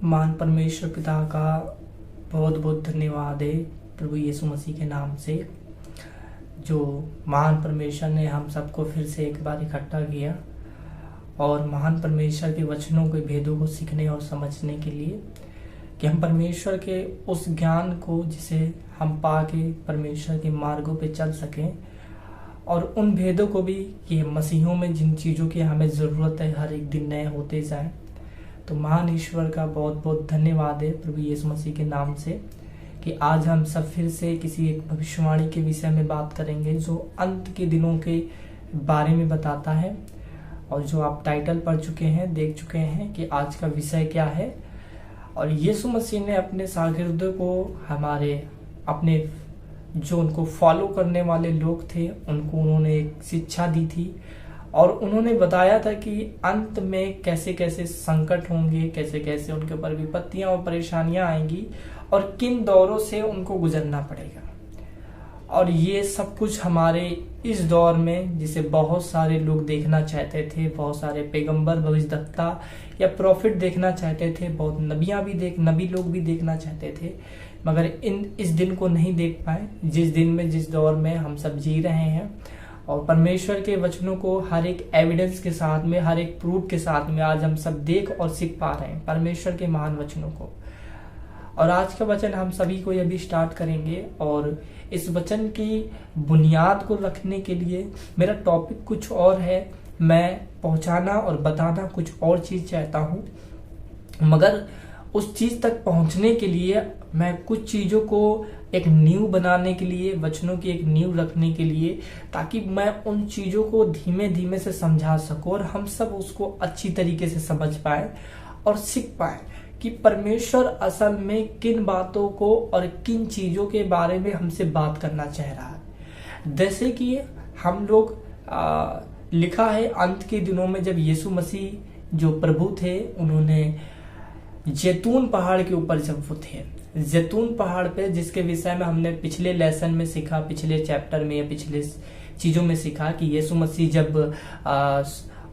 महान परमेश्वर पिता का बहुत बहुत धन्यवाद है प्रभु यीशु मसीह के नाम से, जो महान परमेश्वर ने हम सबको फिर से एक बार इकट्ठा किया और महान परमेश्वर के वचनों के भेदों को सीखने और समझने के लिए, कि हम परमेश्वर के उस ज्ञान को जिसे हम पा के परमेश्वर के मार्गों पे चल सकें, और उन भेदों को भी कि मसीहों में जिन चीज़ों की हमें ज़रूरत है हर एक दिन नए होते जाएं। तो महान ईश्वर का बहुत बहुत धन्यवाद है प्रभु यीशु मसीह के नाम से, कि आज हम सब फिर से किसी एक भविष्यवाणी के विषय में बात करेंगे जो अंत के दिनों के बारे में बताता है, और जो आप टाइटल पढ़ चुके हैं, देख चुके हैं कि आज का विषय क्या है। और यीशु मसीह ने अपने शागिर्दों को, हमारे अपने जो उनको फॉलो करने वाले लोग थे, उनको उन्होंने एक शिक्षा दी थी और उन्होंने बताया था कि अंत में कैसे कैसे संकट होंगे, कैसे कैसे उनके ऊपर विपत्तियां और परेशानियां आएंगी और किन दौरों से उनको गुजरना पड़ेगा। और ये सब कुछ हमारे इस दौर में, जिसे बहुत सारे लोग देखना चाहते थे, बहुत सारे पैगंबर, भविष्यद्वक्ता या प्रॉफिट देखना चाहते थे, बहुत नबी लोग भी देखना चाहते थे, मगर इस दिन को नहीं देख पाए, जिस दौर में हम सब जी रहे हैं। और परमेश्वर के वचनों को हर एक एविडेंस के साथ में, हर एक प्रूफ के साथ में आज हम सब देख और सीख पा रहे हैं परमेश्वर के महान वचनों को। और आज का वचन हम सभी को अभी स्टार्ट करेंगे, और इस वचन की बुनियाद को रखने के लिए मेरा टॉपिक कुछ और है, मैं पहुंचाना और बताना कुछ और चीज चाहता हूं, मगर उस चीज तक पहुंचने के लिए मैं कुछ चीजों को एक नींव बनाने के लिए, वचनों की एक नींव रखने के लिए, ताकि मैं उन चीजों को धीमे धीमे से समझा सकूं और हम सब उसको अच्छी तरीके से समझ पाए और सीख पाए कि परमेश्वर असल में किन बातों को और किन चीजों के बारे में हमसे बात करना चाह रहा है। जैसे कि हम लोग लिखा है, अंत के दिनों में जब यीशु मसीह जो प्रभु थे, उन्होंने जैतून पहाड़ के ऊपर जब वो थे, जैतून पहाड़ पे, जिसके विषय में हमने पिछले लेसन में सीखा, पिछले चैप्टर में या पिछले चीजों में सीखा कि यीशु मसीह जब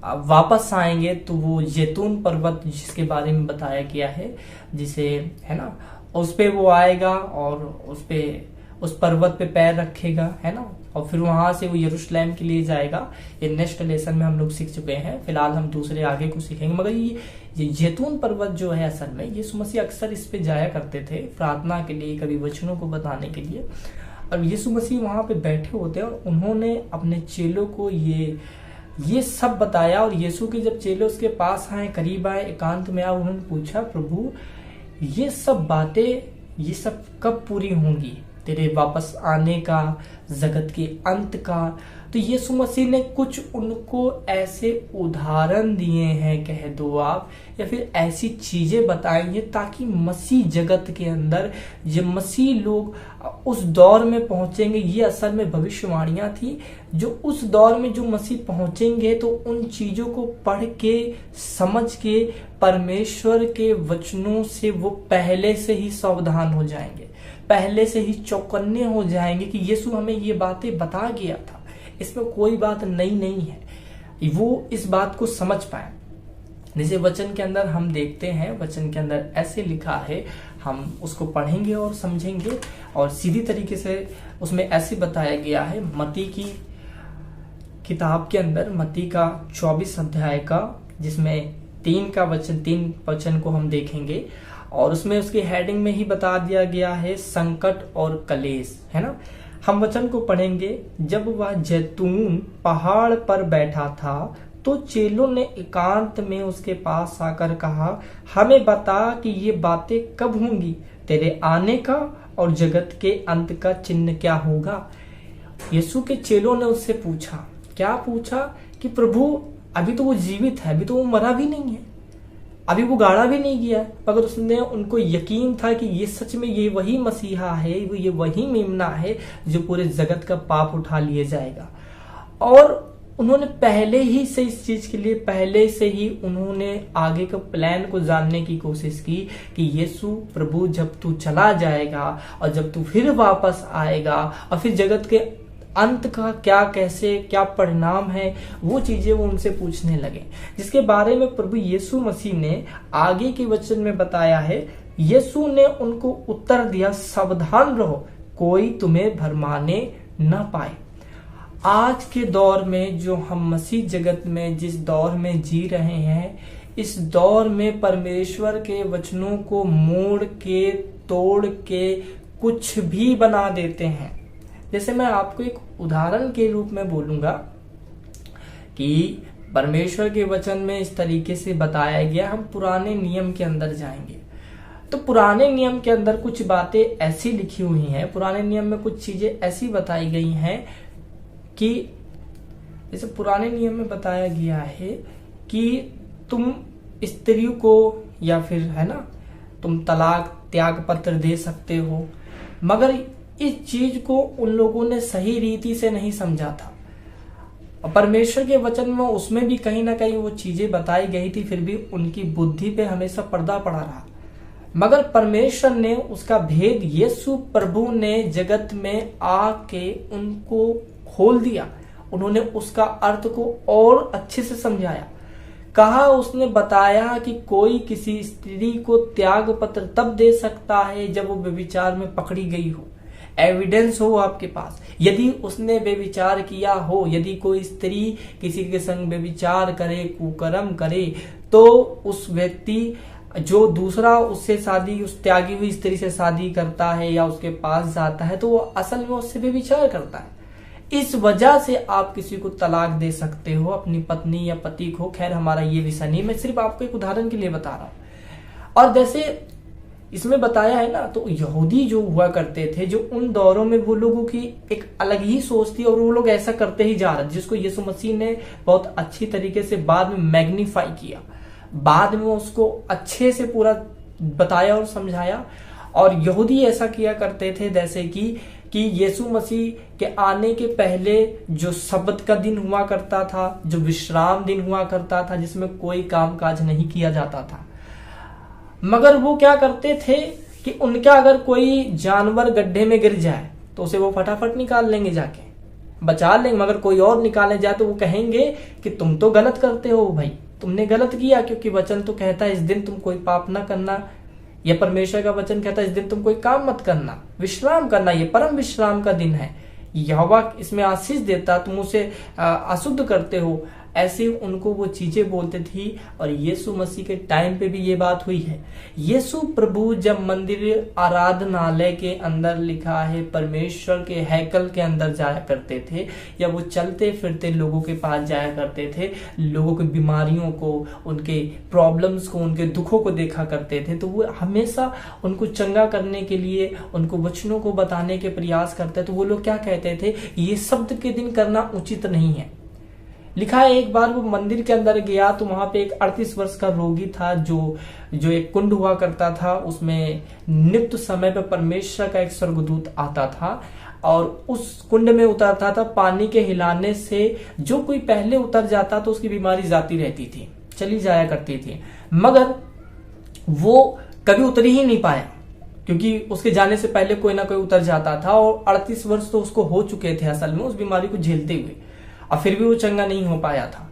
वापस आएंगे तो वो जैतून पर्वत जिसके बारे में बताया गया है, जिसे है ना, उस पे वो आएगा और उस पर्वत पे पैर रखेगा, है ना, और फिर वहां से वो यरूशलेम के लिए जाएगा। ये नेक्स्ट लेसन में हम लोग सीख चुके हैं, फिलहाल हम दूसरे आगे को सीखेंगे। मगर ये जैतून पर्वत जो है, असल में यीशु मसीह अक्सर इस पे जाया करते थे प्रार्थना के लिए, कभी वचनों को बताने के लिए, और यीशु मसीह वहां पे बैठे होते हैं और उन्होंने अपने चेलों को ये सब बताया। और यीशु के जब चेले उसके पास आए, करीब आए, एकांत में आए, उन्होंने पूछा, प्रभु ये सब बातें, ये सब कब पूरी होंगी, तेरे वापस आने का, जगत के अंत का। तो यीशु मसीह ने कुछ उनको ऐसे उदाहरण दिए हैं, कह दो आप, या फिर ऐसी चीजें बताएंगे ताकि मसीह जगत के अंदर जब मसीह लोग उस दौर में पहुंचेंगे, ये असल में भविष्यवाणियां थी, जो उस दौर में जो मसीह पहुंचेंगे तो उन चीजों को पढ़ के, समझ के, परमेश्वर के वचनों से वो पहले से ही सावधान हो जाएंगे, पहले से ही चौकन्ने हो जाएंगे कि यीशु हमें ये बातें बता गया था, इसमें कोई बात नई नहीं है, वो इस बात को समझ पाए। जैसे वचन के अंदर हम देखते हैं, वचन के अंदर ऐसे लिखा है, हम उसको पढ़ेंगे और समझेंगे, और सीधी तरीके से उसमें ऐसे बताया गया है, मत्ती की किताब के अंदर, मत्ती का 24 अध्याय का, जिसमें 3 वचन को हम देखेंगे, और उसमें उसके हेडिंग में ही बता दिया गया है संकट और कलेश, है ना। हम वचन को पढ़ेंगे। जब वह जैतून पहाड़ पर बैठा था तो चेलों ने एकांत में उसके पास आकर कहा, हमें बता कि ये बातें कब होंगी, तेरे आने का और जगत के अंत का चिन्ह क्या होगा। यीशु के चेलों ने उससे पूछा, क्या पूछा, कि प्रभु अभी तो वो जीवित है, अभी तो वो मरा भी नहीं है, अभी वो गाड़ा भी नहीं गया, मगर उसने, उनको यकीन था कि ये सच में ये वही मसीहा है, ये वही मेमना है जो पूरे जगत का पाप उठा लिया जाएगा। और उन्होंने पहले ही से इस चीज के लिए, पहले से ही उन्होंने आगे का प्लान को जानने की कोशिश की कि यीशु प्रभु जब तू चला जाएगा और जब तू फिर वापस आएगा और फिर जगत के अंत का क्या, कैसे, क्या परिणाम है, वो चीजें वो उनसे पूछने लगे, जिसके बारे में प्रभु यीशु मसीह ने आगे के वचन में बताया है। यीशु ने उनको उत्तर दिया, सावधान रहो, कोई तुम्हें भरमाने न पाए। आज के दौर में जो हम मसीह जगत में जिस दौर में जी रहे हैं, इस दौर में परमेश्वर के वचनों को मोड़ के, तोड़ के कुछ भी बना देते हैं। जैसे मैं आपको एक उदाहरण के रूप में बोलूंगा कि परमेश्वर के वचन में इस तरीके से बताया गया, हम पुराने नियम के अंदर जाएंगे तो पुराने नियम के अंदर कुछ बातें ऐसी लिखी हुई हैं, पुराने नियम में कुछ चीजें ऐसी बताई गई हैं कि जैसे पुराने नियम में बताया गया है कि तुम स्त्री को या फिर है ना, तुम तलाक त्याग पत्र दे सकते हो, मगर इस चीज को उन लोगों ने सही रीति से नहीं समझा था। और परमेश्वर के वचन में उसमें भी कहीं ना कहीं वो चीजें बताई गई थी, फिर भी उनकी बुद्धि पे हमेशा पर्दा पड़ा रहा। मगर परमेश्वर ने उसका भेद यीशु प्रभु ने जगत में आके उनको खोल दिया। उन्होंने उसका अर्थ को और अच्छे से समझाया। कहा, उसने बताया कि कोई किसी स्त्री को त्याग पत्र तब दे सकता है जब वो व्यभिचार में पकड़ी गई हो, एविडेंस हो आपके पास। यदि उसने व्यभिचार किया हो, यदि कोई स्त्री किसी के संग व्यभिचार करे, कुकर्म करे, तो उस व्यक्ति जो दूसरा उससे शादी, उस त्यागी हुई स्त्री से शादी करता है या उसके पास जाता है, तो वो असल में उससे व्यभिचार करता है। इस वजह से आप किसी को तलाक दे सकते हो, अपनी पत्नी या पति को। खैर हमारा ये विषय नहीं, मैं सिर्फ आपको एक उदाहरण के लिए बता रहा हूं। और जैसे इसमें बताया है ना, तो यहूदी जो हुआ करते थे, जो उन दौरों में वो लोगों की एक अलग ही सोच थी और वो लोग ऐसा करते ही जा रहे, जिसको यीशु मसीह ने बहुत अच्छी तरीके से बाद में मैग्नीफाई किया, बाद में उसको अच्छे से पूरा बताया और समझाया। और यहूदी ऐसा किया करते थे जैसे कि यीशु मसीह के आने के पहले जो सब्त का दिन हुआ करता था, जो विश्राम दिन हुआ करता था, जिसमें कोई काम काज नहीं किया जाता था, मगर वो क्या करते थे कि उनका अगर कोई जानवर गड्ढे में गिर जाए तो उसे वो फटाफट निकाल लेंगे, जाके बचा लेंगे। मगर कोई और निकालने जाए तो वो कहेंगे कि तुम तो गलत करते हो भाई, तुमने गलत किया, क्योंकि वचन तो कहता है इस दिन तुम कोई पाप ना करना, या परमेश्वर का वचन कहता है इस दिन तुम कोई काम मत करना, विश्राम करना, ये परम विश्राम का दिन है, यहोवा इसमें आशीष देता, तुम उसे अशुद्ध करते हो। ऐसे उनको वो चीजें बोलते थी। और यीशु मसीह के टाइम पे भी ये बात हुई है। यीशु प्रभु जब मंदिर आराधनालय के अंदर, लिखा है परमेश्वर के हैकल के अंदर जाया करते थे, या वो चलते फिरते लोगों के पास जाया करते थे, लोगों की बीमारियों को, उनके प्रॉब्लम्स को, उनके दुखों को देखा करते थे, तो वो हमेशा उनको चंगा करने के लिए, उनको वचनों को बताने के प्रयास करते। तो वो लोग क्या कहते थे, ये शब्द के दिन करना उचित नहीं है। लिखा है एक बार वो मंदिर के अंदर गया तो वहां पे एक 38 वर्ष का रोगी था, जो एक कुंड हुआ करता था, उसमें नित्य समय पे परमेश्वर का एक स्वर्गदूत आता था और उस कुंड में उतरता था। पानी के हिलाने से जो कोई पहले उतर जाता तो उसकी बीमारी जाती रहती थी, चली जाया करती थी, मगर वो कभी उतर ही नहीं पाया, क्योंकि उसके जाने से पहले कोई ना कोई उतर जाता था। और 38 वर्ष तो उसको हो चुके थे असल में उस बीमारी को झेलते हुए, और फिर भी वो चंगा नहीं हो पाया था।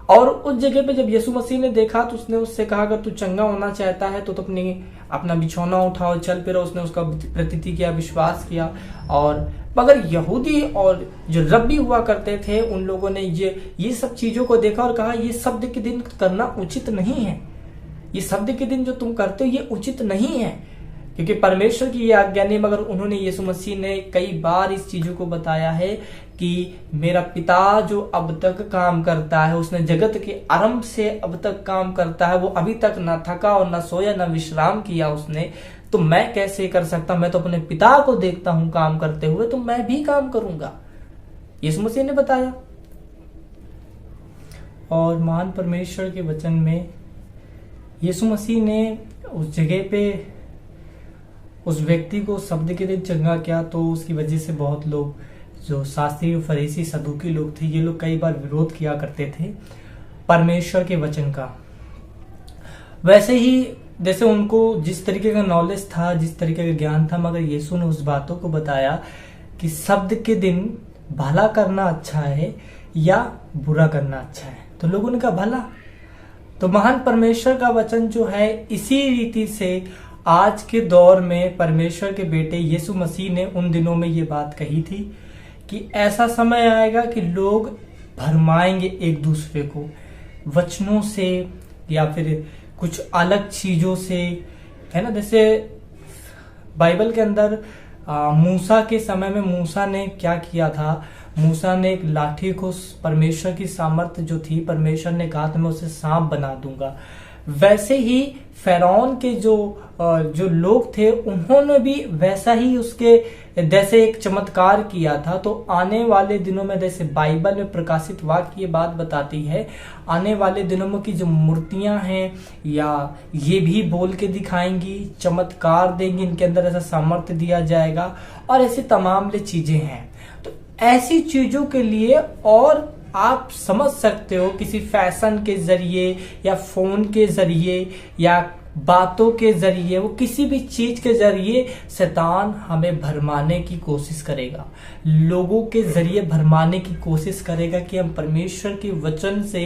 और उस जगह पे जब यीशु मसीह ने देखा तो उसने उससे कहा, अगर तू चंगा होना चाहता है तो अपना बिछौना उठाओ, चल फिर। उसने उसका प्रतीति किया, विश्वास किया। और मगर यहूदी और जो रब्बी हुआ करते थे, उन लोगों ने ये सब चीजों को देखा और कहा, ये शब्द के दिन करना उचित नहीं है, ये शब्द के दिन जो तुम करते हो ये उचित नहीं है, क्योंकि परमेश्वर की ये आज्ञा नहीं। मगर उन्होंने, यीशु मसीह ने कई बार इस चीजों को बताया है कि मेरा पिता जो अब तक काम करता है, उसने जगत के आरंभ से अब तक काम करता है, वो अभी तक ना थका और ना सोया, ना विश्राम किया उसने, तो मैं कैसे कर सकता? मैं तो अपने पिता को देखता हूं काम करते हुए, तो मैं भी काम करूंगा, यीशु मसीह ने बताया। और महान परमेश्वर के वचन में यीशु मसीह ने उस जगह पे उस व्यक्ति को शब्द के दिन चंगा किया, तो उसकी वजह से बहुत लोग, जो शास्त्री, फरीसी, सदूकी लोग थे, ये लोग कई बार विरोध किया करते थे परमेश्वर के वचन का। वैसे ही जैसे उनको जिस तरीके का नॉलेज था, जिस तरीके का ज्ञान था, मगर यीशु ने उस बातों को बताया कि शब्द के दिन भला करना अच्छा है या बुरा करना अच्छा है? तो लोगों ने कहा भला। तो महान परमेश्वर का वचन जो है इसी रीति से आज के दौर में परमेश्वर के बेटे यीशु मसीह ने उन दिनों में ये बात कही थी कि ऐसा समय आएगा कि लोग भरमाएंगे एक दूसरे को वचनों से या फिर कुछ अलग चीजों से, है ना। जैसे बाइबल के अंदर मूसा के समय में मूसा ने क्या किया था, मूसा ने एक लाठी को, परमेश्वर की सामर्थ्य जो थी, परमेश्वर ने कहा तो मैं उसे सांप बना दूंगा। वैसे ही फिरौन के जो लोग थे उन्होंने भी वैसा ही उसके जैसे एक चमत्कार किया था। तो आने वाले दिनों में, जैसे बाइबल में प्रकाशित वाक्य ये बात बताती है, आने वाले दिनों में की जो मूर्तियां हैं या ये भी बोल के दिखाएंगी, चमत्कार देंगी, इनके अंदर ऐसा सामर्थ्य दिया जाएगा और ऐसी तमाम चीजें हैं। तो ऐसी चीजों के लिए और आप समझ सकते हो किसी फैशन के जरिए या फोन के जरिए या बातों के जरिए, वो किसी भी चीज के जरिए शैतान हमें भरमाने की कोशिश करेगा, लोगों के जरिए भरमाने की कोशिश करेगा कि हम परमेश्वर के वचन से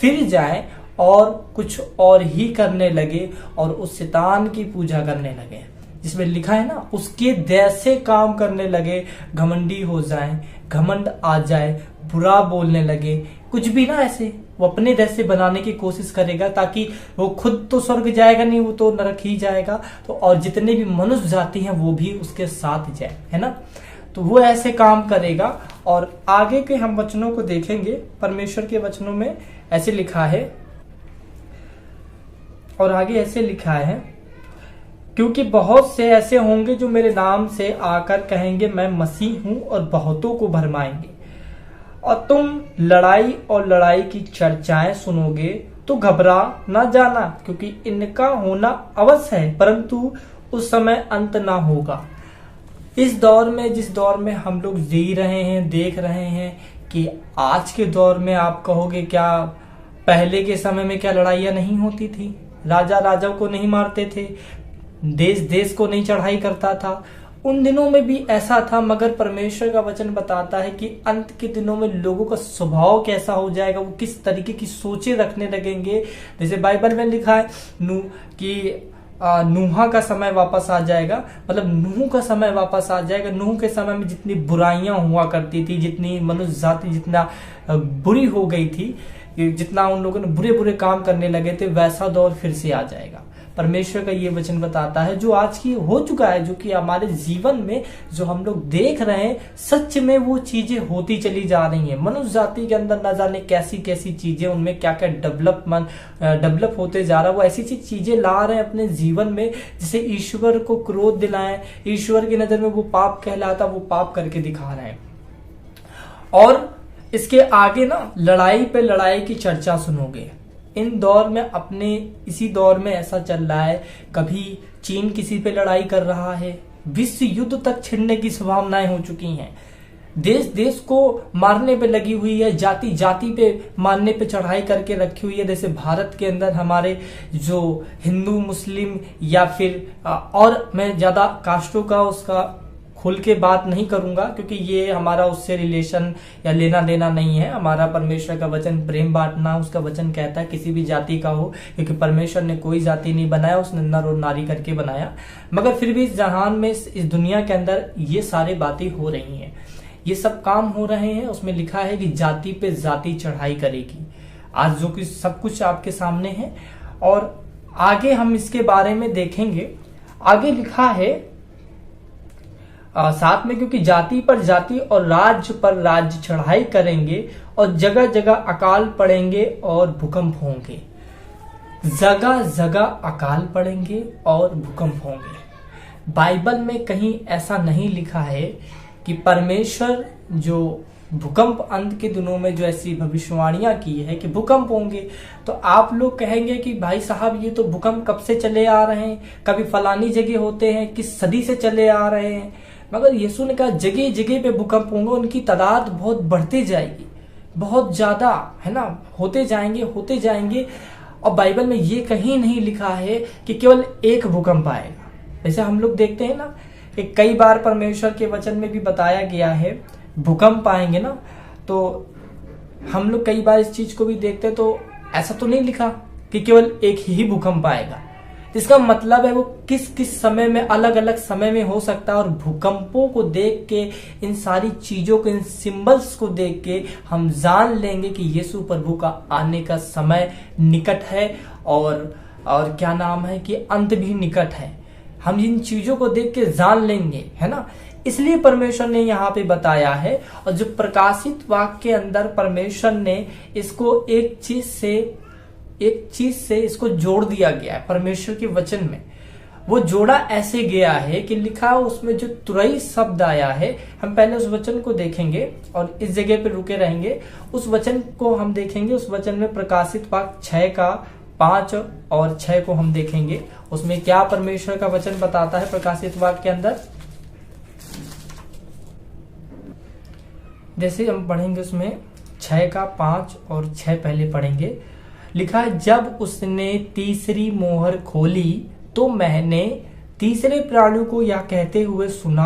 फिर जाएं और कुछ और ही करने लगे और उस शैतान की पूजा करने लगे, जिसमें लिखा है ना, उसके जैसे काम करने लगे, घमंडी हो जाएं, घमंड आ जाए, बुरा बोलने लगे, कुछ भी ना, ऐसे वो अपने जैसे बनाने की कोशिश करेगा ताकि वो खुद तो स्वर्ग जाएगा नहीं, वो तो नरक ही जाएगा। तो और जितने भी मनुष्य जाति हैं वो भी उसके साथ जाए, है ना। तो वो ऐसे काम करेगा। और आगे के हम वचनों को देखेंगे, परमेश्वर के वचनों में ऐसे लिखा है, और आगे ऐसे लिखा है, क्योंकि बहुत से ऐसे होंगे जो मेरे नाम से आकर कहेंगे मैं मसीह हूं और बहुतों को भरमाएंगे। और तुम लड़ाई और लड़ाई की चर्चाएं सुनोगे तो घबरा ना जाना, क्योंकि इनका होना अवश्य है, परंतु उस समय अंत ना होगा। इस दौर में, जिस दौर में हम लोग जी रहे हैं, देख रहे हैं कि आज के दौर में आप कहोगे क्या पहले के समय में क्या लड़ाइयां नहीं होती थी? राजा राजाओं को नहीं मारते थे, देश देश को नहीं चढ़ाई करता था। उन दिनों में भी ऐसा था, मगर परमेश्वर का वचन बताता है कि अंत के दिनों में लोगों का स्वभाव कैसा हो जाएगा, वो किस तरीके की सोचें रखने लगेंगे। जैसे बाइबल में लिखा है कि नूहा का समय वापस आ जाएगा, मतलब नूह का समय वापस आ जाएगा। नूह के समय में जितनी बुराइयां हुआ करती थी, जितनी मनुष्य जाति जितना बुरी हो गई थी, जितना उन लोगों ने बुरे बुरे काम करने लगे थे, वैसा दौर फिर से आ जाएगा। परमेश्वर का ये वचन बताता है, जो आज की हो चुका है, जो कि हमारे जीवन में जो हम लोग देख रहे हैं, सच में वो चीजें होती चली जा रही हैं। मनुष्य जाति के अंदर न जाने कैसी कैसी चीजें, उनमें क्या क्या डेवलप होते जा रहा है। वो ऐसी चीजें ला रहे हैं अपने जीवन में जिसे ईश्वर को क्रोध दिलाएं, ईश्वर की नजर में वो पाप कहलाता, वो पाप करके दिखा रहे हैं। और इसके आगे ना लड़ाई पे लड़ाई की चर्चा सुनोगे। इन दौर में, अपने इसी दौर में ऐसा चल रहा है, कभी चीन किसी पे लड़ाई कर रहा है, विश्व युद्ध तक छिड़ने की संभावनाएं हो चुकी हैं, देश देश को मारने पे लगी हुई है, जाति जाति पे मारने पे चढ़ाई करके रखी हुई है। जैसे भारत के अंदर हमारे जो हिंदू मुस्लिम या फिर और मैं ज्यादा कास्टों का उसका खुल के बात नहीं करूंगा, क्योंकि ये हमारा उससे रिलेशन या लेना देना नहीं है। हमारा परमेश्वर का वचन प्रेम बांटना, उसका वचन कहता है किसी भी जाति का हो, क्योंकि परमेश्वर ने कोई जाति नहीं बनाया, उसने नर और नारी करके बनाया। मगर फिर भी इस जहान में, इस दुनिया के अंदर ये सारी बातें हो रही हैं, ये सब काम हो रहे हैं। उसमें लिखा है कि जाति पे जाति चढ़ाई करेगी। आज जो कि सब कुछ आपके सामने है, और आगे हम इसके बारे में देखेंगे। आगे लिखा है साथ में, क्योंकि जाति पर जाति और राज्य पर राज्य चढ़ाई करेंगे और जगह जगह अकाल पड़ेंगे और भूकंप होंगे। जगह जगह अकाल पड़ेंगे और भूकंप होंगे। बाइबल में कहीं ऐसा नहीं लिखा है कि परमेश्वर जो भूकंप अंत के दिनों में जो ऐसी भविष्यवाणियां की है कि भूकंप होंगे। तो आप लोग कहेंगे कि भाई साहब ये तो भूकंप कब से चले आ रहे हैं, कभी फलानी जगह होते हैं, किस सदी से चले आ रहे हैं। मगर यीशु ने कहा जगह जगह पे भूकंप होंगे, उनकी तादाद बहुत बढ़ती जाएगी, बहुत ज्यादा, है ना, होते जाएंगे। और बाइबल में ये कहीं नहीं लिखा है कि केवल एक भूकंप आएगा। जैसे हम लोग देखते हैं ना कि कई बार परमेश्वर के वचन में भी बताया गया है, भूकंप आएंगे ना, तो हम लोग कई बार इस चीज को भी देखते हैं, तो ऐसा तो नहीं लिखा कि केवल एक ही भूकंप आएगा। इसका मतलब है वो किस किस समय में, अलग अलग समय में हो सकता है। और भूकंपों को देख के, इन सारी चीजों को, इन सिंबल्स को देख के हम जान लेंगे कि यीशु प्रभु का आने का समय निकट है, और क्या नाम है कि अंत भी निकट है। हम इन चीजों को देख के जान लेंगे, है ना। इसलिए परमेश्वर ने यहाँ पे बताया है, और जो प्रकाशित वाक्य के अंदर परमेश्वर ने इसको एक चीज से इसको जोड़ दिया गया है। परमेश्वर के वचन में वो जोड़ा ऐसे गया है कि लिखा उसमें जो तुरई शब्द आया है, हम पहले उस वचन को देखेंगे और इस जगह पे रुके रहेंगे। उस वचन को हम देखेंगे। उस वचन में प्रकाशित वाक्य 6 का 5 और 6 को हम देखेंगे। उसमें क्या परमेश्वर का वचन बताता है प्रकाशित वाक्य के अंदर। जैसे हम पढ़ेंगे उसमें 6 का 5 और 6 पहले पढ़ेंगे। लिखा है, जब उसने तीसरी मोहर खोली तो मैंने तीसरे प्राणी को यह कहते हुए सुना,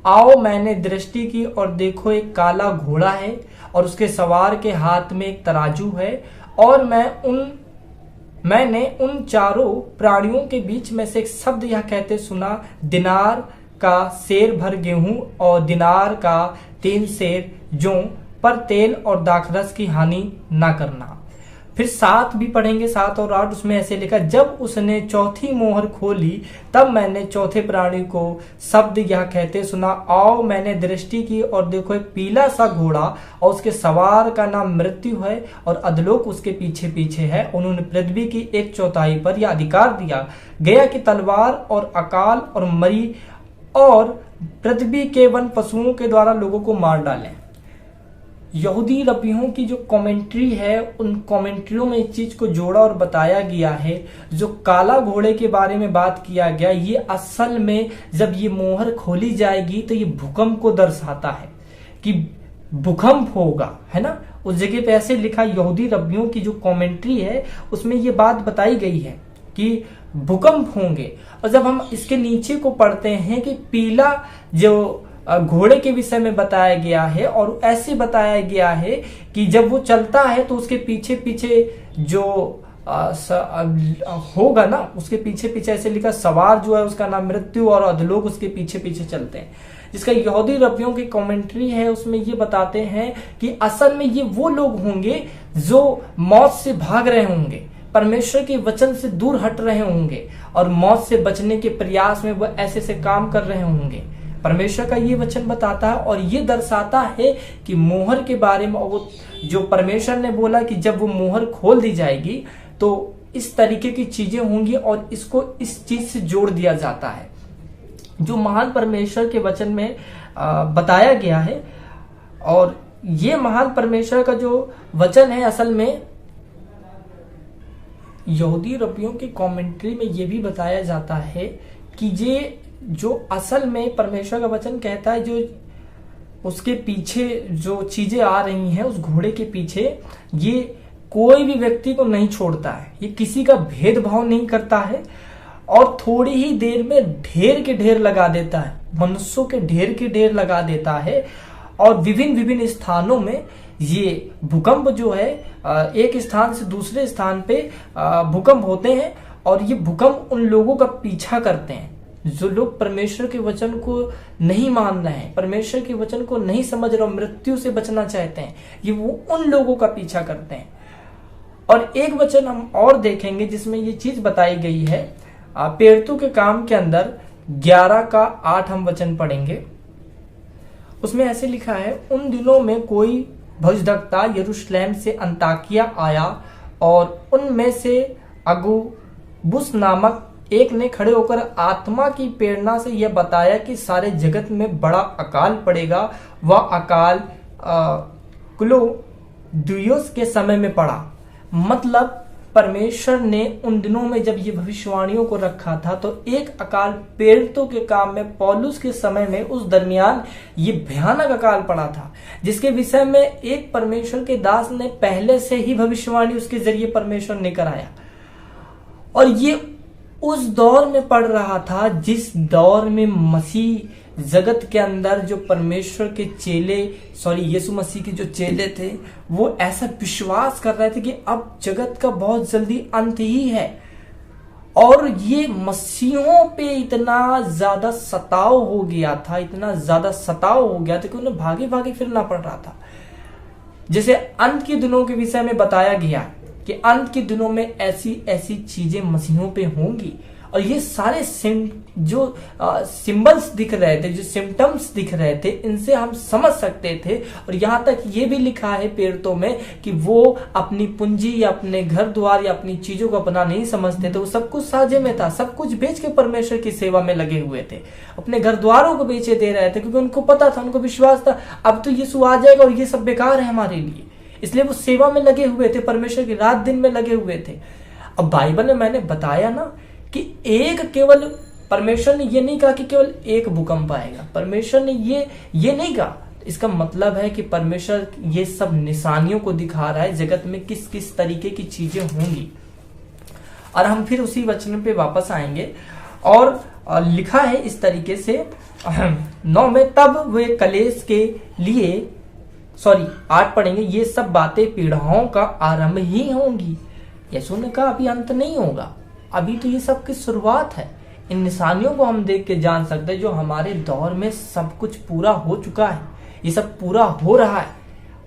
आओ। मैंने दृष्टि की और देखो एक काला घोड़ा है और उसके सवार के हाथ में एक तराजू है। और मैंने उन चारों प्राणियों के बीच में से एक शब्द यह कहते सुना, दिनार का सेर भर गेहूं और दिनार का 3 सेर जौ, पर तेल और दाखरस की हानि ना करना। फिर 7 भी पढ़ेंगे, 7 और 8। उसमें ऐसे लिखा, जब उसने चौथी मोहर खोली तब मैंने चौथे प्राणी को शब्द यह कहते सुना, आओ। मैंने दृष्टि की और देखो एक पीला सा घोड़ा और उसके सवार का नाम मृत्यु है और अधलोक उसके पीछे पीछे है। उन्होंने पृथ्वी की 1/4 पर यह अधिकार दिया गया कि तलवार और अकाल और मरी और पृथ्वी के वन पशुओं के द्वारा लोगों को मार डालें। यहूदी रब्बियों की जो कमेंट्री है, उन कमेंट्रियों में इस चीज को जोड़ा और बताया गया है। जो काला घोड़े के बारे में बात किया गया, ये असल में जब ये मोहर खोली जाएगी तो ये भूकंप को दर्शाता है कि भूकंप होगा, है ना। उस जगह पे ऐसे लिखा, यहूदी रब्बियों की जो कमेंट्री है उसमें ये बात बताई गई है कि भूकंप होंगे। और जब हम इसके नीचे को पढ़ते हैं कि पीला जो घोड़े के विषय में बताया गया है, और ऐसे बताया गया है कि जब वो चलता है तो उसके पीछे पीछे जो होगा ना, उसके पीछे पीछे ऐसे लिखा, सवार जो है उसका नाम मृत्यु और अधलोक उसके पीछे पीछे चलते हैं। जिसका यहूदी रब्बियों की कमेंट्री है, उसमें ये बताते हैं कि असल में ये वो लोग होंगे जो मौत से भाग रहे होंगे, परमेश्वर के वचन से दूर हट रहे होंगे और मौत से बचने के प्रयास में वह ऐसे से काम कर रहे होंगे। परमेश्वर का ये वचन बताता है और ये दर्शाता है कि मोहर के बारे में। वो जो परमेश्वर ने बोला कि जब वो मोहर खोल दी जाएगी तो इस तरीके की चीजें होंगी, और इसको इस चीज से जोड़ दिया जाता है जो महान परमेश्वर के वचन में बताया गया है। और ये महान परमेश्वर का जो वचन है, असल में यहूदी रब्बियों की कमेंट्री में ये भी बताया जाता है कि ये जो असल में परमेश्वर का वचन कहता है, जो उसके पीछे जो चीजें आ रही हैं, उस घोड़े के पीछे, ये कोई भी व्यक्ति को नहीं छोड़ता है, ये किसी का भेदभाव नहीं करता है, और थोड़ी ही देर में ढेर के ढेर लगा देता है, मनुष्यों के ढेर के ढेर लगा देता है। और विभिन्न विभिन्न स्थानों में ये भूकंप जो है, एक स्थान से दूसरे स्थान पे भूकंप होते हैं, और ये भूकंप उन लोगों का पीछा करते हैं जो लोग परमेश्वर के वचन को नहीं मान रहे हैं, परमेश्वर के वचन को नहीं समझ रहे, मृत्यु से बचना चाहते हैं। ये वो उन लोगों का पीछा करते हैं। और एक वचन हम और देखेंगे जिसमें ये चीज बताई गई है, पेरतू के काम के अंदर 11 का 8 हम वचन पढ़ेंगे। उसमें ऐसे लिखा है, उन दिनों में कोई भविष्यद्वक्ता यरूशलेम से अंताकिया आया, और उनमें से अगुबुस नामक एक ने खड़े होकर आत्मा की प्रेरणा से यह बताया कि सारे जगत में बड़ा अकाल पड़ेगा। वह अकाल क्लौदियुस के समय में पड़ा। मतलब परमेश्वर ने उन दिनों में जब ये भविष्यवाणियों को रखा था, तो एक अकाल प्रेरितों के काम में, पौलुस के समय में, उस दरमियान ये भयानक अकाल पड़ा था, जिसके विषय में एक परमेश्वर के दास ने पहले से ही भविष्यवाणी उसके जरिए परमेश्वर ने कराया। और ये उस दौर में पड़ रहा था जिस दौर में मसीह जगत के अंदर जो परमेश्वर के चेले यीशु मसीह के जो चेले थे वो ऐसा विश्वास कर रहे थे कि अब जगत का बहुत जल्दी अंत ही है, और ये मसीहों पे इतना ज्यादा सताव हो गया था, इतना ज्यादा सताव हो गया था कि उन्हें भागे भागे फिरना पड़ रहा था। जैसे अंत के दिनों के विषय में बताया गया कि अंत के दिनों में ऐसी ऐसी चीजें मसीहों पे होंगी, और ये सारे जो सिंबल्स दिख रहे थे, जो सिम्टम्स दिख रहे थे, इनसे हम समझ सकते थे। और यहाँ तक ये भी लिखा है प्रेरितों में कि वो अपनी पूंजी या अपने घर द्वार या अपनी चीजों को अपना नहीं समझते थे, वो सब कुछ साझे में था, सब कुछ बेच के परमेश्वर की सेवा में लगे हुए थे, अपने घर द्वारों को बेचे दे रहे थे, क्योंकि उनको पता था, उनको विश्वास था अब तो यीशु आ जाएगा और ये सब बेकार है हमारे लिए, इसलिए वो सेवा में लगे हुए थे, परमेश्वर की रात दिन में लगे हुए थे। अब बाइबल में मैंने बताया ना कि केवल परमेश्वर ने ये नहीं कहा कि केवल एक भूकंप आएगा, परमेश्वर ने ये नहीं कहा। इसका मतलब है कि परमेश्वर ये सब निशानियों को दिखा रहा है जगत में किस किस तरीके की चीजें होंगी। और हम फिर उसी वचन पे वापस आएंगे, और लिखा है इस तरीके से 9 में, तब वे कलेश के लिए 8 पढ़ेंगे, ये सब बातें पीढ़ाओं का आरंभ ही होंगी। यीशु ने कहा अभी अंत नहीं होगा, अभी तो ये सब की शुरुआत है। इन निशानियों को हम देख के जान सकते हैं जो हमारे दौर में सब कुछ पूरा हो चुका है, ये सब पूरा हो रहा है,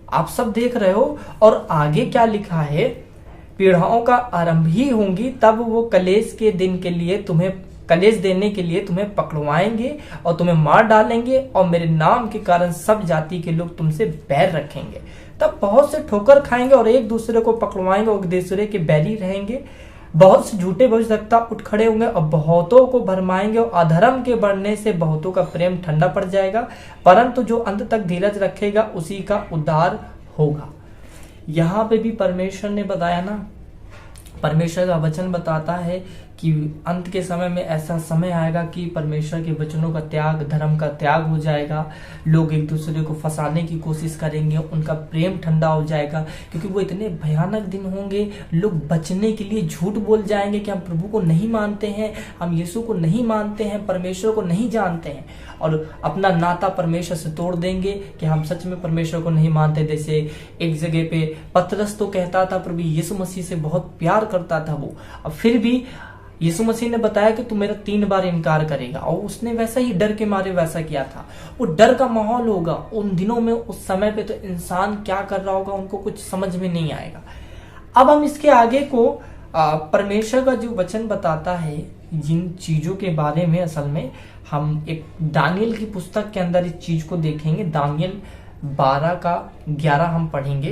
आप सब देख रहे हो। और आगे क्या लिखा है, पीढ़ाओं का आरंभ ही होंगी, तब वो कलेश के दिन के लिए कलेश देने के लिए तुम्हें पकड़वाएंगे और तुम्हें मार डालेंगे, और मेरे नाम के कारण सब जाति के लोग तुमसे बैर रखेंगे। तब बहुत से ठोकर खाएंगे और एक दूसरे को पकड़वाएंगे और एक दूसरे के बैरी रहेंगे। बहुत से झूठे भविष्यवक्ता उठ खड़े होंगे और बहुतों को भरमाएंगे, और अधर्म के बढ़ने से बहुतों का प्रेम ठंडा पड़ जाएगा, परंतु जो अंत तक धीरज रखेगा उसी का उद्धार होगा। यहाँ पे भी परमेश्वर ने बताया ना, परमेश्वर का वचन बताता है कि अंत के समय में ऐसा समय आएगा कि परमेश्वर के वचनों का त्याग, धर्म का त्याग हो जाएगा, लोग एक दूसरे को फंसाने की कोशिश करेंगे, उनका प्रेम ठंडा हो जाएगा, क्योंकि वो इतने भयानक दिन होंगे। लोग बचने के लिए झूठ बोल जाएंगे कि हम प्रभु को नहीं मानते हैं, हम यीशु को नहीं मानते हैं, परमेश्वर को नहीं जानते हैं, और अपना नाता परमेश्वर से तोड़ देंगे कि हम सच में परमेश्वर को नहीं मानते। जैसे एक जगह पे पतरस तो कहता था प्रभु यीशु मसीह से बहुत प्यार करता था वो, अब फिर भी यीशु मसीह ने बताया कि तू मेरा 3 बार इनकार करेगा, और उसने वैसा ही डर के मारे वैसा किया था। वो डर का माहौल होगा उन दिनों में, उस समय पे तो इंसान क्या कर रहा होगा उनको कुछ समझ में नहीं आएगा। अब हम इसके आगे को परमेश्वर का जो वचन बताता है जिन चीजों के बारे में, असल में हम एक दानियल की पुस्तक के अंदर इस चीज को देखेंगे। दानियल 12:11 हम पढ़ेंगे।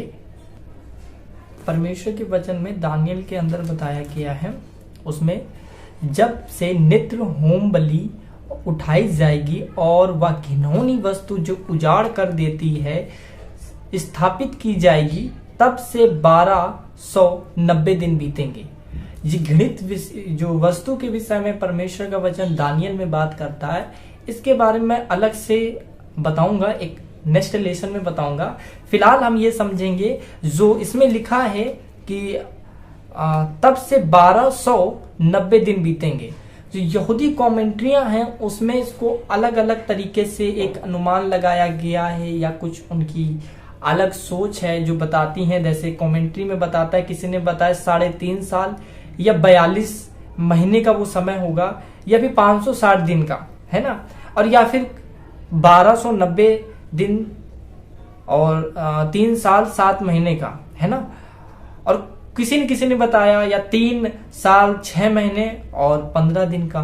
परमेश्वर के वचन में दानियल के अंदर बताया गया है, उसमें जब से नित्र होम बलि उठाई जाएगी और वह घिनौनी वस्तु जो उजाड़ कर देती है स्थापित की जाएगी, तब से 1290 दिन बीतेंगे। ये घृणित जो वस्तु के विषय में परमेश्वर का वचन दानियल में बात करता है, इसके बारे में मैं अलग से बताऊंगा, एक नेक्स्ट लेसन में बताऊंगा। फिलहाल हम ये समझेंगे जो इसमें लिखा है कि तब से 1290 दिन बीतेंगे। जो यहूदी कमेंट्रियां हैं उसमें इसको अलग अलग तरीके से एक अनुमान लगाया गया है, या कुछ उनकी अलग सोच है जो बताती हैं। जैसे कमेंट्री में बताता है, किसी ने बताया 3.5 साल या 42 महीने का वो समय होगा, या फिर 560 दिन का, है ना, और या फिर 1290 दिन और 3 साल 7 महीने का, है ना। और किसी ने बताया या 3 साल 6 महीने और 15 दिन का।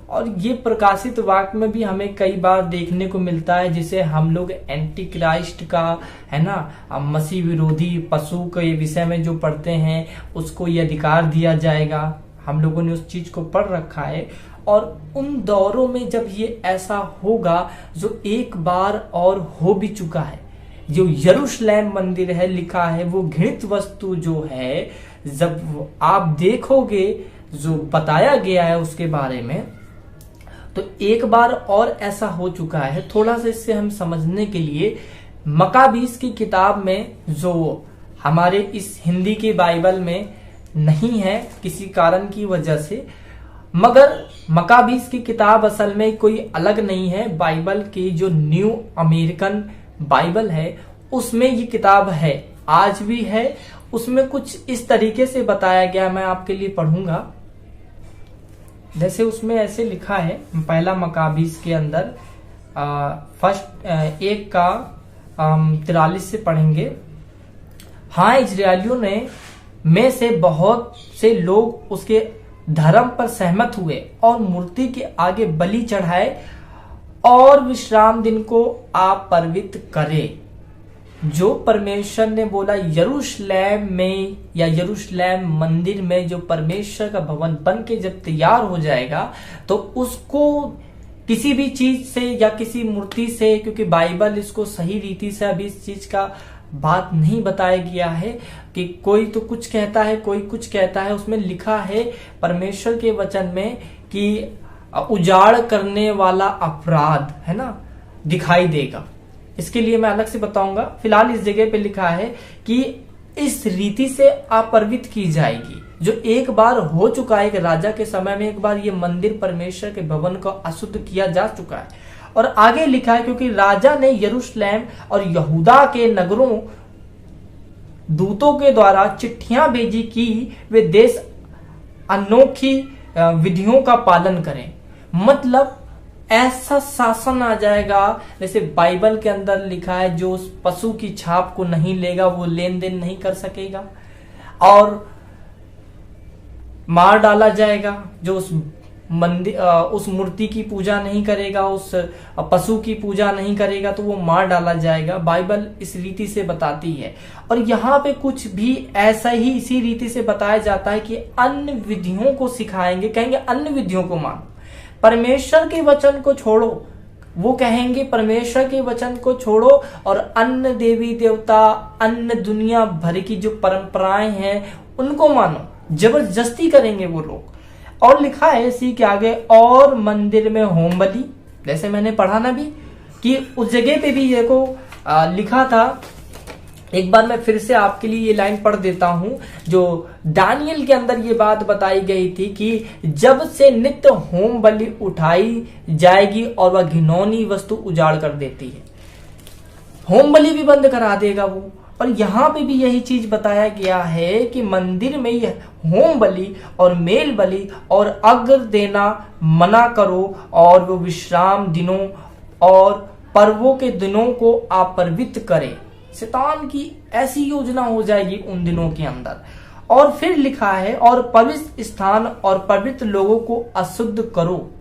और ये प्रकाशित वाक्य में भी हमें कई बार देखने को मिलता है, जिसे हम लोग एंटी क्राइस्ट का, है ना, मसीह विरोधी पशु के विषय में जो पढ़ते हैं उसको ये अधिकार दिया जाएगा। हम लोगों ने उस चीज को पढ़ रखा है। और उन दौरों में जब ये ऐसा होगा, जो एक बार और हो भी चुका है, जो यरूशलेम मंदिर है लिखा है, वो घृणित वस्तु जो है, जब आप देखोगे जो बताया गया है उसके बारे में, तो एक बार और ऐसा हो चुका है। थोड़ा सा इससे हम समझने के लिए मकाबीस की किताब में, जो हमारे इस हिंदी की बाइबल में नहीं है किसी कारण की वजह से, मगर मकाबीस की किताब असल में कोई अलग नहीं है, बाइबल की जो न्यू अमेरिकन बाइबल है उसमें ये किताब है, आज भी है। उसमें कुछ इस तरीके से बताया गया, मैं आपके लिए पढ़ूंगा। जैसे उसमें ऐसे लिखा है, पहला मकाबीस के अंदर फर्स्ट 1 का 43 से पढ़ेंगे। हाँ, इजरायलियों में से बहुत से लोग उसके धर्म पर सहमत हुए और मूर्ति के आगे बलि चढ़ाए और विश्राम दिन को आप पवित्र करे। जो परमेश्वर ने बोला यरूशलेम में या यरूशलेम मंदिर में जो परमेश्वर का भवन बन के जब तैयार हो जाएगा तो उसको किसी भी चीज से या किसी मूर्ति से, क्योंकि बाइबल इसको सही रीति से अभी इस चीज का बात नहीं बताया गया है कि कोई तो कुछ कहता है कोई कुछ कहता है। उसमें लिखा है परमेश्वर के वचन में कि उजाड़ करने वाला अपराध है ना दिखाई देगा। इसके लिए मैं अलग से बताऊंगा। फिलहाल इस जगह पे लिखा है कि इस रीति से अपवित्र की जाएगी, जो एक बार हो चुका है कि राजा के समय में एक बार ये मंदिर परमेश्वर के भवन को अशुद्ध किया जा चुका है। और आगे लिखा है क्योंकि राजा ने यरूशलेम और यहूदा के नगरों दूतों के द्वारा चिट्ठियां भेजी कि वे देश अनोखी विधियों का पालन करें। मतलब ऐसा शासन आ जाएगा जैसे बाइबल के अंदर लिखा है, जो उस पशु की छाप को नहीं लेगा वो लेन देन नहीं कर सकेगा और मार डाला जाएगा। जो उस मंदिर उस मूर्ति की पूजा नहीं करेगा, उस पशु की पूजा नहीं करेगा तो वो मार डाला जाएगा। बाइबल इस रीति से बताती है। और यहाँ पे कुछ भी ऐसा ही इसी रीति से बताया जाता है कि अन्य विधियों को सिखाएंगे, कहेंगे अन्य विधियों को मानो, परमेश्वर के वचन को छोड़ो। वो कहेंगे परमेश्वर के वचन को छोड़ो और अन्य देवी देवता, अन्य दुनिया भर की जो परंपराएं हैं उनको मानो। जबरदस्ती करेंगे वो लोग। और लिखा है इसी के आगे, और मंदिर में होम बलि, जैसे मैंने पढ़ा ना भी कि उस जगह पे भी देखो लिखा था। एक बार मैं फिर से आपके लिए ये लाइन पढ़ देता हूं, जो दानियल के अंदर ये बात बताई गई थी कि जब से नित्य होम बलि उठाई जाएगी और वह घिनौनी वस्तु उजाड़ कर देती है, होम बलि भी बंद करा देगा वो। और यहाँ पे भी यही चीज बताया गया है कि मंदिर में यह होम बलि और मेल बलि और अग्र देना मना करो और वो विश्राम दिनों और पर्वों के दिनों को अपवित्र करे। शैतान की ऐसी योजना हो जाएगी उन दिनों के अंदर। और फिर लिखा है, और पवित्र स्थान और पवित्र लोगों को अशुद्ध करो।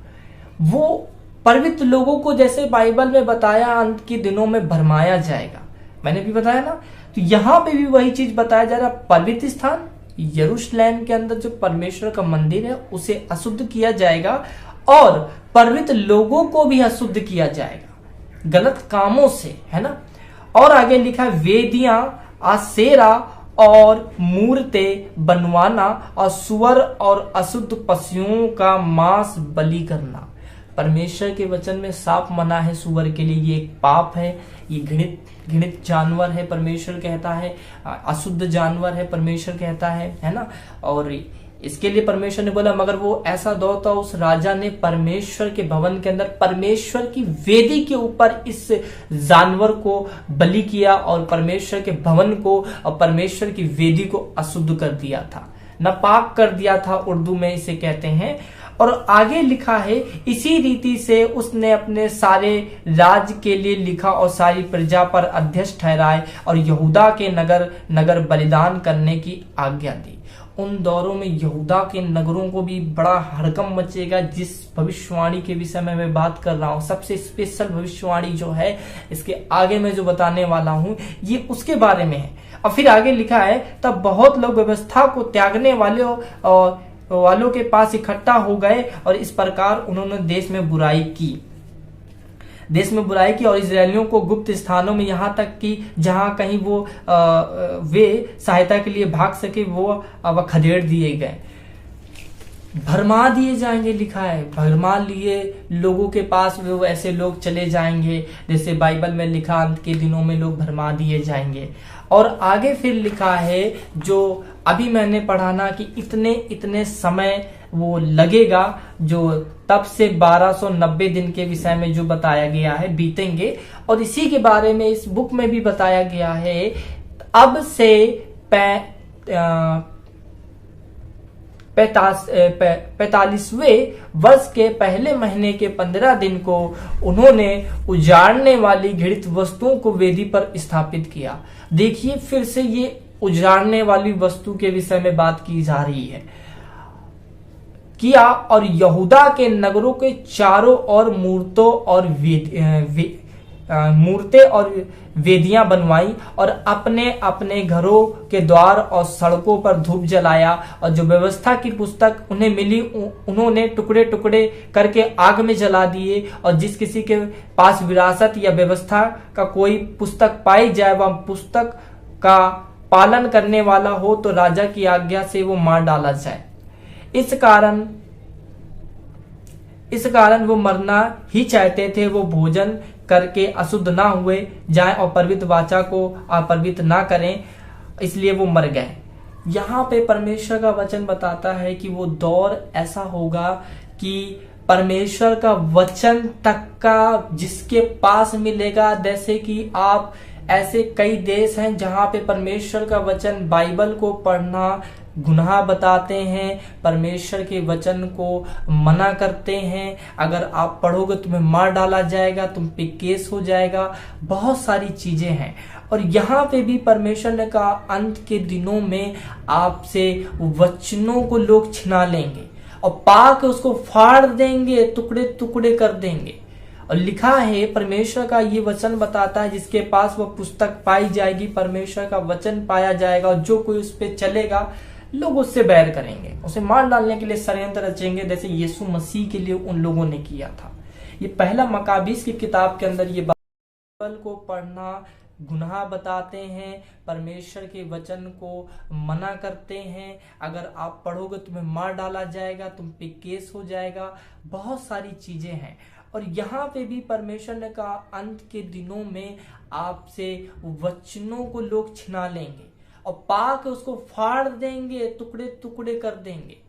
वो पवित्र लोगों को जैसे बाइबल में बताया अंत के दिनों में भरमाया जाएगा, मैंने भी बताया ना, तो यहाँ पे भी वही चीज बताया जा रहा। पवित्र स्थान यरूशलेम के अंदर जो परमेश्वर का मंदिर है उसे अशुद्ध किया जाएगा और पवित्र लोगों को भी अशुद्ध किया जाएगा गलत कामों से, है ना। और आगे लिखा वेदियां, आसेरा और मूर्तें बनवाना और सुअर और अशुद्ध पशुओं का मांस बलि करना। परमेश्वर के वचन में साफ मना है सुअर के लिए, ये एक पाप है, ये घृणित जानवर है परमेश्वर कहता है, अशुद्ध जानवर है परमेश्वर कहता है ना। और इसके लिए परमेश्वर ने बोला, मगर वो ऐसा दौर था उस राजा ने परमेश्वर के भवन के अंदर परमेश्वर की वेदी के ऊपर इस जानवर को बलि किया और परमेश्वर के भवन को और परमेश्वर की वेदी को अशुद्ध कर दिया था, नापाक कर दिया था, उर्दू में इसे कहते हैं। और आगे लिखा है इसी रीति से उसने अपने सारे राज्य के लिए लिखा और सारी प्रजा पर अध्यक्ष ठहराए और यहूदा के नगर नगर बलिदान करने की आज्ञा दी। उन दौरों में यहूदा के नगरों को भी बड़ा हड़कंप मचेगा। जिस भविष्यवाणी के विषय में मैं बात कर रहा हूँ, सबसे स्पेशल भविष्यवाणी जो है इसके आगे मैं जो बताने वाला हूँ ये उसके बारे में है। और फिर आगे लिखा है, तब बहुत लोग व्यवस्था को त्यागने वालों के पास इकट्ठा हो गए और इस प्रकार उन्होंने देश में बुराई की और इजरायलियों को गुप्त स्थानों में यहाँ तक कि जहां कहीं वो वे सहायता के लिए भाग सके वो खदेड़ दिए गए, भरमा दिए जाएंगे। लिखा है भरमा लिए लोगों के पास वो ऐसे लोग चले जाएंगे जैसे बाइबल में लिखा अंत के दिनों में लोग भरमा दिए जाएंगे। और आगे फिर लिखा है जो अभी मैंने पढ़ा ना कि इतने समय वो लगेगा, जो तब से 1290 दिन के विषय में जो बताया गया है बीतेंगे। और इसी के बारे में इस बुक में भी बताया गया है। अब से 45वें वर्ष के पहले महीने के 15 दिन को उन्होंने उजाड़ने वाली घृणित वस्तुओं को वेदी पर स्थापित किया। देखिए, फिर से ये उजाड़ने वाली वस्तु के विषय में बात की जा रही है। किया और यहूदा के नगरों के चारों ओर मूर्तें और वेदियां बनवाई और अपने अपने घरों के द्वार और सड़कों पर धूप जलाया। और जो व्यवस्था की पुस्तक उन्हें मिली उन्होंने टुकड़े टुकड़े करके आग में जला दिए। और जिस किसी के पास विरासत या व्यवस्था का कोई पुस्तक पाई जाए, वह पुस्तक का पालन करने वाला हो तो राजा की आज्ञा से वो मार डाला जाए। इस कारण वो मरना ही चाहते थे। वो भोजन करके अशुद्ध ना हुए जाएं और पवित्र वाचा को अपवित्र ना करें, इसलिए वो मर गए। यहाँ पे परमेश्वर का वचन बताता है कि वो दौर ऐसा होगा कि परमेश्वर का वचन तक का जिसके पास मिलेगा, जैसे कि आप ऐसे कई देश हैं जहां पे परमेश्वर का वचन, बाइबल को पढ़ना गुनाह बताते हैं, परमेश्वर के वचन को मना करते हैं। अगर आप पढ़ोगे तुम्हें मार डाला जाएगा, तुम पे केस हो जाएगा, बहुत सारी चीजें हैं। और यहाँ पे भी परमेश्वर ने कहा अंत के दिनों में आपसे वचनों को लोग छिना लेंगे और पाक उसको फाड़ देंगे, टुकड़े टुकड़े कर देंगे। और लिखा है, परमेश्वर का ये वचन बताता है, जिसके पास वह पुस्तक पाई जाएगी, परमेश्वर का वचन पाया जाएगा, और जो कोई उस पर चलेगा लोग उससे बैर करेंगे, उसे मार डालने के लिए षड्यंत्र रचेंगे, जैसे यीशु मसीह के लिए उन लोगों ने किया था। ये पहला मकाबीस की किताब के अंदर ये बाइबल को पढ़ना गुनाह बताते हैं, परमेश्वर के वचन को मना करते हैं। अगर आप पढ़ोगे तुम्हें मार डाला जाएगा, तुम पे केस हो जाएगा, बहुत सारी चीजें हैं। और यहाँ पे भी परमेश्वर ने कहा अंत के दिनों में आपसे वचनों को लोग छिना लेंगे और पाक उसको फाड़ देंगे, टुकड़े टुकड़े कर देंगे।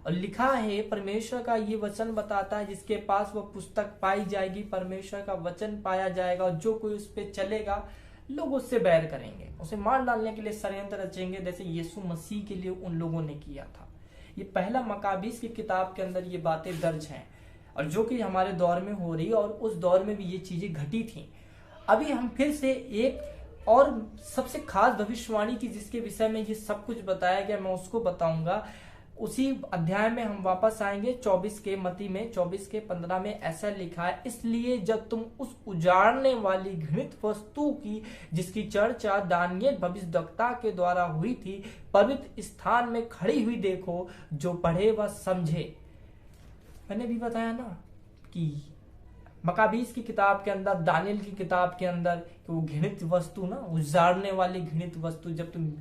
और लिखा है, परमेश्वर का ये वचन बताता है, जिसके पास वह पुस्तक पाई जाएगी, परमेश्वर का वचन पाया जाएगा, और जो कोई उस पर चलेगा लोग उससे बैर करेंगे, उसे मार डालने के लिए षड्यंत्र रचेंगे, जैसे यीशु मसीह के लिए उन लोगों ने किया था। ये पहला मकाबीस की किताब के अंदर ये बातें दर्ज हैं, और जो कि हमारे दौर में हो रही, और उस दौर में भी ये चीजें घटी थी। अभी हम फिर से एक और सबसे खास भविष्यवाणी की, जिसके विषय में ये सब कुछ बताया गया, मैं उसको बताऊंगा। उसी अध्याय में हम वापस आएंगे 24 के मती में 24:15 में ऐसा लिखा है, इसलिए जब तुम उस उजाड़ने वाली घृणित वस्तु की, जिसकी चर्चा दानियेल भविष्यद्वक्ता के द्वारा हुई थी, पवित्र स्थान में खड़ी हुई देखो, जो पढ़े वह समझे। मैंने भी बताया ना कि मकाबीस की किताब के अंदर, दानियेल की किताब के अंदर, कि वो घृणित वस्तु ना, उजाड़ने वाली घृणित वस्तु जब तुम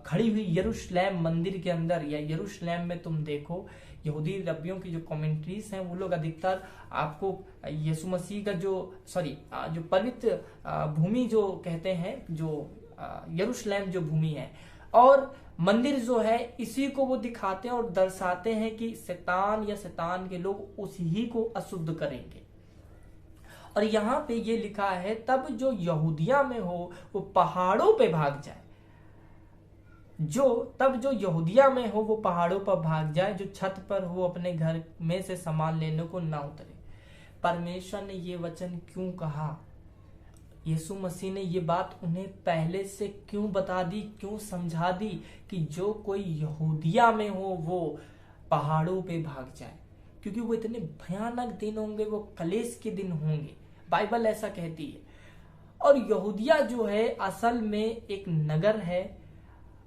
खड़ी हुई यरूशलेम मंदिर के अंदर या यरूशलेम में तुम देखो, यहूदी रब्बियों की जो कमेंट्रीज हैं, वो लोग अधिकतर आपको यीशु मसीह का जो पवित्र भूमि जो कहते हैं, जो यरूशलेम जो भूमि है और मंदिर जो है, इसी को वो दिखाते हैं और दर्शाते हैं कि शैतान या शैतान के लोग उसी को अशुद्ध करेंगे। और यहाँ पे ये लिखा है, तब जो यहूदिया में हो वो पहाड़ों पे भाग जाए, तब जो यहूदिया में हो वो पहाड़ों पर भाग जाए, जो छत पर हो अपने घर में से सामान लेने को ना उतरे। परमेश्वर ने ये वचन क्यों कहा? यीशु मसीह ने ये बात उन्हें पहले से क्यों बता दी, क्यों समझा दी कि जो कोई यहूदिया में हो वो पहाड़ों पे भाग जाए, क्योंकि वो इतने भयानक दिन होंगे, वो कलेश के दिन होंगे, बाइबल ऐसा कहती है। और यहूदिया जो है असल में एक नगर है।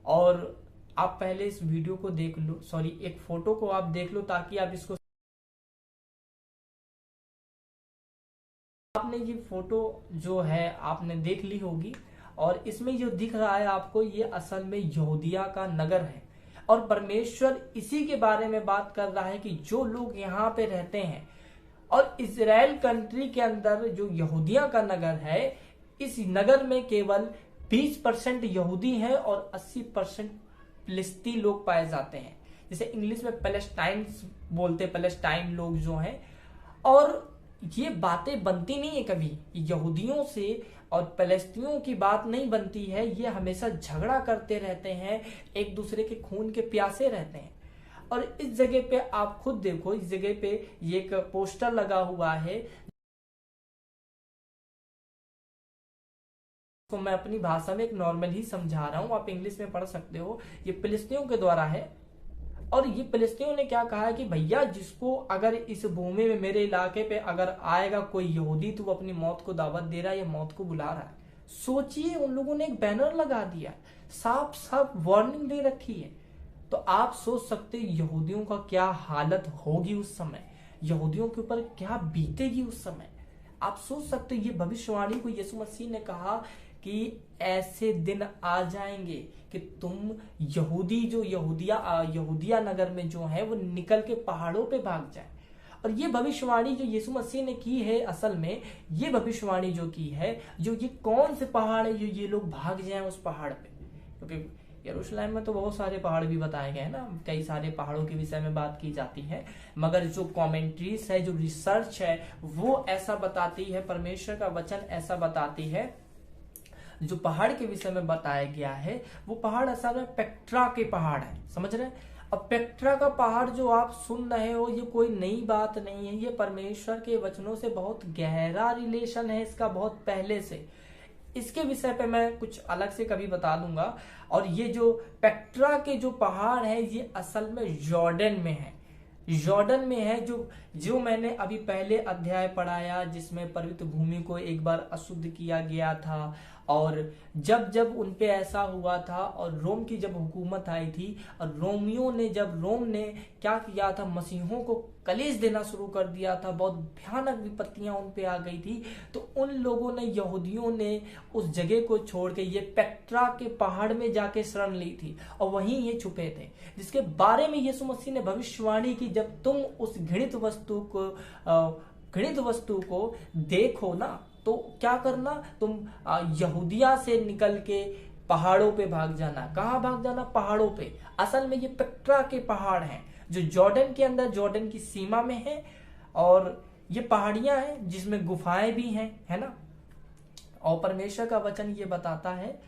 और आप पहले इस वीडियो को देख लो, एक फोटो को आप देख लो, ताकि आप इसको, आपने ये फोटो जो है आपने देख ली होगी, और इसमें जो दिख रहा है आपको, ये असल में यहूदिया का नगर है। और परमेश्वर इसी के बारे में बात कर रहा है कि जो लोग यहाँ पे रहते हैं, और इजराइल कंट्री के अंदर जो यहूदिया का नगर है, इस नगर में केवल 20% यहूदी हैं और 80% फिलिस्ती लोग पाए जाते हैं। जैसे इंग्लिश में पैलेस्टाइन बोलते, पैलेस्टाइन लोग जो हैं, और ये बातें बनती नहीं है कभी, यहूदियों से और पैलेस्तीनियों की बात नहीं बनती है। ये हमेशा झगड़ा करते रहते हैं, एक दूसरे के खून के प्यासे रहते हैं। और इस जगह पे आप खुद देखो, इस जगह पे ये एक पोस्टर लगा हुआ है, तो मैं अपनी भाषा में एक नॉर्मल ही समझा रहा हूं, आप इंग्लिश में पढ़ सकते हो। ये फिलिस्तीनियों के द्वारा है, और ये फिलिस्तीनियों ने क्या कहा है कि भैया जिसको अगर इस भूमि में, मेरे इलाके पे अगर आएगा कोई यहूदी तो वो अपनी मौत को दावत दे रहा है या मौत को बुला रहा है। सोचिए, उन लोगों ने एक बैनर लगा दिया, साफ साफ वार्निंग दे रखी है। तो आप सोच सकते यहूदियों का क्या हालत होगी उस समय, यहूदियों के ऊपर क्या बीतेगी उस समय। आप सोच सकते ये भविष्यवाणी को यीशु मसीह ने कहा कि ऐसे दिन आ जाएंगे कि तुम यहूदी जो यहूदिया नगर में जो है वो निकल के पहाड़ों पे भाग जाए। और ये भविष्यवाणी जो यीशु मसीह ने की है, असल में ये भविष्यवाणी जो की है, जो ये कौन से पहाड़ है जो ये लोग भाग जाएं उस पहाड़ पे, क्योंकि यरूशलेम में तो बहुत सारे पहाड़ भी बताए गए हैं ना, कई सारे पहाड़ों के विषय में बात की जाती है, मगर जो कमेंट्रीज है, जो रिसर्च है, वो ऐसा बताती है, परमेश्वर का वचन ऐसा बताती है, जो पहाड़ के विषय में बताया गया है वो पहाड़ असल में पेट्रा के पहाड़ है, समझ रहे हैं। अब पेट्रा का पहाड़ जो आप सुन रहे हो, ये कोई नई बात नहीं है, ये परमेश्वर के वचनों से बहुत गहरा रिलेशन है इसका, बहुत पहले से। इसके विषय पे मैं कुछ अलग से कभी बता दूंगा। और ये जो पेट्रा के जो पहाड़ है, ये असल में जॉर्डन में है, जॉर्डन में है, जो मैंने अभी पहले अध्याय पढ़ाया, जिसमें पवित्र भूमि को एक बार अशुद्ध किया गया था। और जब जब उनपे ऐसा हुआ था, और रोम की जब हुकूमत आई थी, और रोमियों ने, जब रोम ने क्या किया था, मसीहों को कलेश देना शुरू कर दिया था, बहुत भयानक विपत्तियां उन पे आ गई थी, तो उन लोगों ने, यहूदियों ने उस जगह को छोड़ के ये पेट्रा के पहाड़ में जाके शरण ली थी, और वहीं ये छुपे थे, जिसके बारे में यीशु मसीह ने भविष्यवाणी की, जब तुम उस घृणित वस्तु को देखो ना, तो क्या करना, तुम यहूदिया से निकल के पहाड़ों पे भाग जाना। कहाँ भाग जाना? पहाड़ों पे। असल में ये पेट्रा के पहाड़ हैं, जो जॉर्डन के अंदर, जॉर्डन की सीमा में है, और ये पहाड़ियां हैं जिसमें गुफाएं भी हैं, है ना। और परमेश्वर का वचन ये बताता है,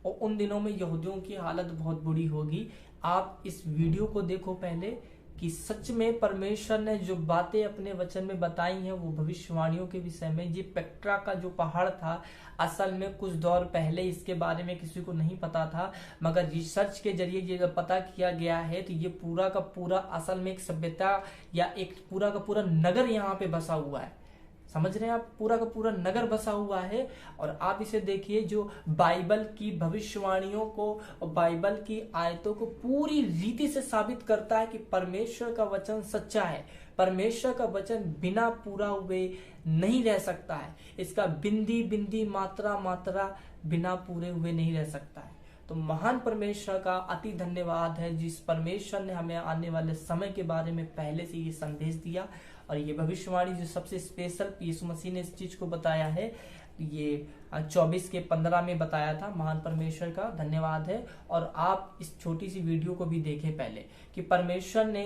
और उन दिनों में यहूदियों की हालत बहुत बुरी होगी। आप इस वीडियो को देखो पहले, कि सच में परमेश्वर ने जो बातें अपने वचन में बताई हैं वो भविष्यवाणियों के विषय में। ये पेट्रा का जो पहाड़ था, असल में कुछ दौर पहले इसके बारे में किसी को नहीं पता था, मगर रिसर्च के जरिए ये जब पता किया गया है, तो ये पूरा का पूरा असल में एक सभ्यता या एक पूरा का पूरा नगर यहाँ पे बसा हुआ है, समझ रहे हैं आप, पूरा का पूरा नगर बसा हुआ है। और आप इसे देखिए, जो बाइबल की भविष्यवाणियों को और बाइबल की आयतों को पूरी रीति से साबित करता है कि परमेश्वर का वचन सच्चा है। परमेश्वर का वचन बिना पूरा हुए नहीं रह सकता है, इसका बिंदी बिंदी मात्रा मात्रा बिना पूरे हुए नहीं रह सकता है। तो महान परमेश्वर का अति धन्यवाद है, जिस परमेश्वर ने हमें आने वाले समय के बारे में पहले से ये संदेश दिया। और ये भविष्यवाणी जो सबसे स्पेशल यीशु मसीह ने इस चीज को बताया है, ये 24:15 में बताया था। महान परमेश्वर का धन्यवाद है। और आप इस छोटी सी वीडियो को भी देखें पहले, कि परमेश्वर ने